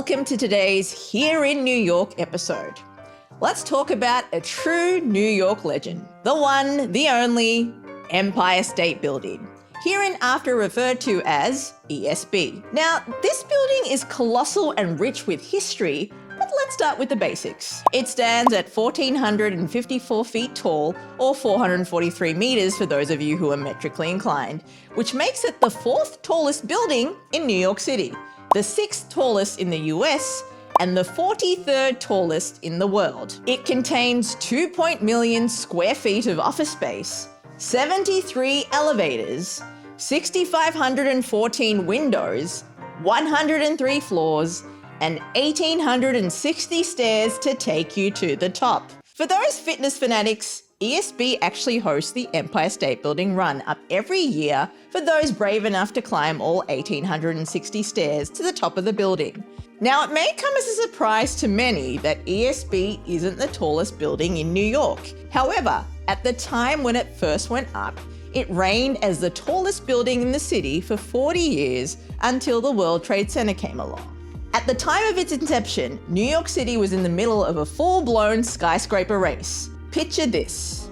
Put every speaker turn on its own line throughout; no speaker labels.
welcome to today's Here in New York episode. Let's talk about a true New York legend, the one, the only, Empire State Building, hereinafter referred to as ESB. Now, this building is colossal and rich with history, but let's start with the basics. It stands at 1,454 feet tall, or 443 meters for those of you who are metrically inclined, which makes it the 4th tallest building in New York City, the 6th tallest in the US, and the 43rd tallest in the world. It contains 2 million square feet of office space, 73 elevators, 6,514 windows, 103 floors, and 1,860 stairs to take you to the top. For those fitness fanatics, ESB actually hosts the Empire State Building Run up every year for those brave enough to climb all 1,860 stairs to the top of the building. Now, it may come as a surprise to many that ESB isn't the tallest building in New York. However, at the time when it first went up, it reigned as the tallest building in the city for 40 years until the World Trade Center came along. At the time of its inception, New York City was in the middle of a full-blown skyscraper race. Picture this: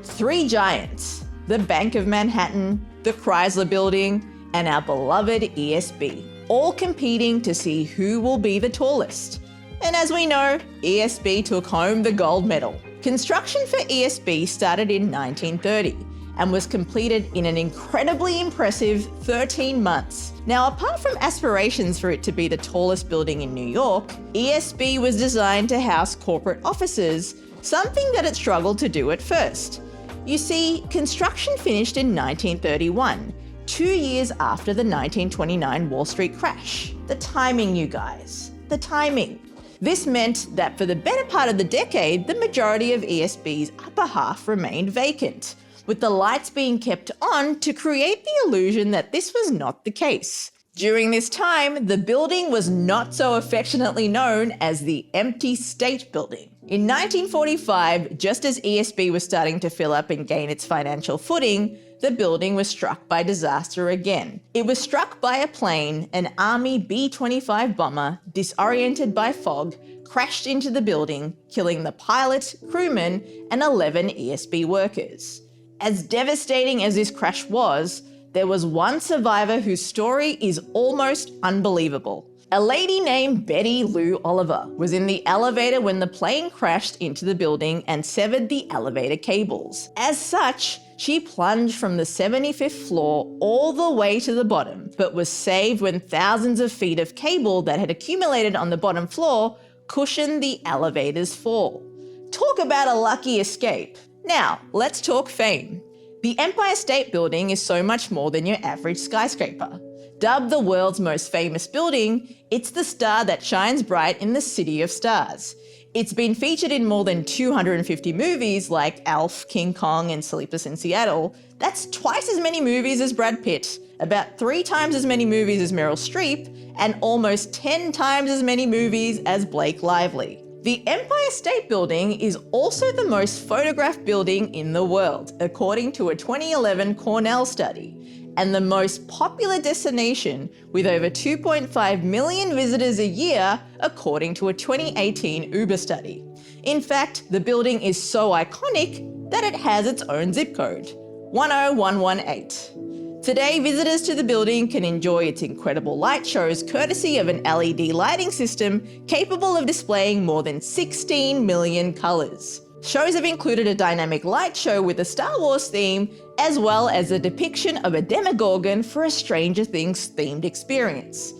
3 giants, the Bank of Manhattan, the Chrysler Building, and our beloved ESB, all competing to see who will be the tallest. And as we know, ESB took home the gold medal. Construction for ESB started in 1930 and was completed in an incredibly impressive 13 months. Now, apart from aspirations for it to be the tallest building in New York, ESB was designed to house corporate offices, something that it struggled to do at first. You see, construction finished in 1931, 2 years after the 1929 Wall Street crash. The timing, you guys, the timing. This meant that for the better part of the decade, the majority of ESB's upper half remained vacant, with the lights being kept on to create the illusion that this was not the case. During this time, the building was not so affectionately known as the Empty State Building. In 1945, just as ESB was starting to fill up and gain its financial footing, the building was struck by disaster again. It was struck by a plane, an Army B-25 bomber, disoriented by fog, crashed into the building, killing the pilot, crewman, and 11 ESB workers. As devastating as this crash was, there was one survivor whose story is almost unbelievable. A lady named Betty Lou Oliver was in the elevator when the plane crashed into the building and severed the elevator cables. As such, she plunged from the 75th floor all the way to the bottom, but was saved when thousands of feet of cable that had accumulated on the bottom floor cushioned the elevator's fall. Talk about a lucky escape. Now, let's talk fame. The Empire State Building is so much more than your average skyscraper. Dubbed the world's most famous building, it's the star that shines bright in the City of Stars. It's been featured in more than 250 movies like Alf, King Kong, and Sleepless in Seattle. That's twice as many movies as Brad Pitt, about 3 times as many movies as Meryl Streep, and almost 10 times as many movies as Blake Lively. The Empire State Building is also the most photographed building in the world, according to a 2011 Cornell study, and the most popular destination with over 2.5 million visitors a year, according to a 2018 Uber study. In fact, the building is so iconic that it has its own zip code, 10118. Today, visitors to the building can enjoy its incredible light shows courtesy of an LED lighting system capable of displaying more than 16 million colors. Shows have included a dynamic light show with a Star Wars theme, as well as a depiction of a Demogorgon for a Stranger Things themed experience.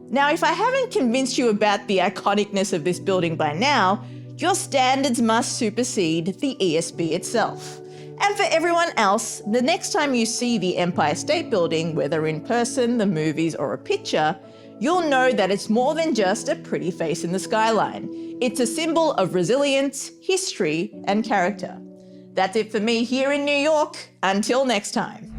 Now, if I haven't convinced you about the iconicness of this building by now, your standards must supersede the ESB itself. And for everyone else, the next time you see the Empire State Building, whether in person, the movies, or a picture, you'll know that it's more than just a pretty face in the skyline. It's a symbol of resilience, history, and character. That's it for me here in New York. Until next time.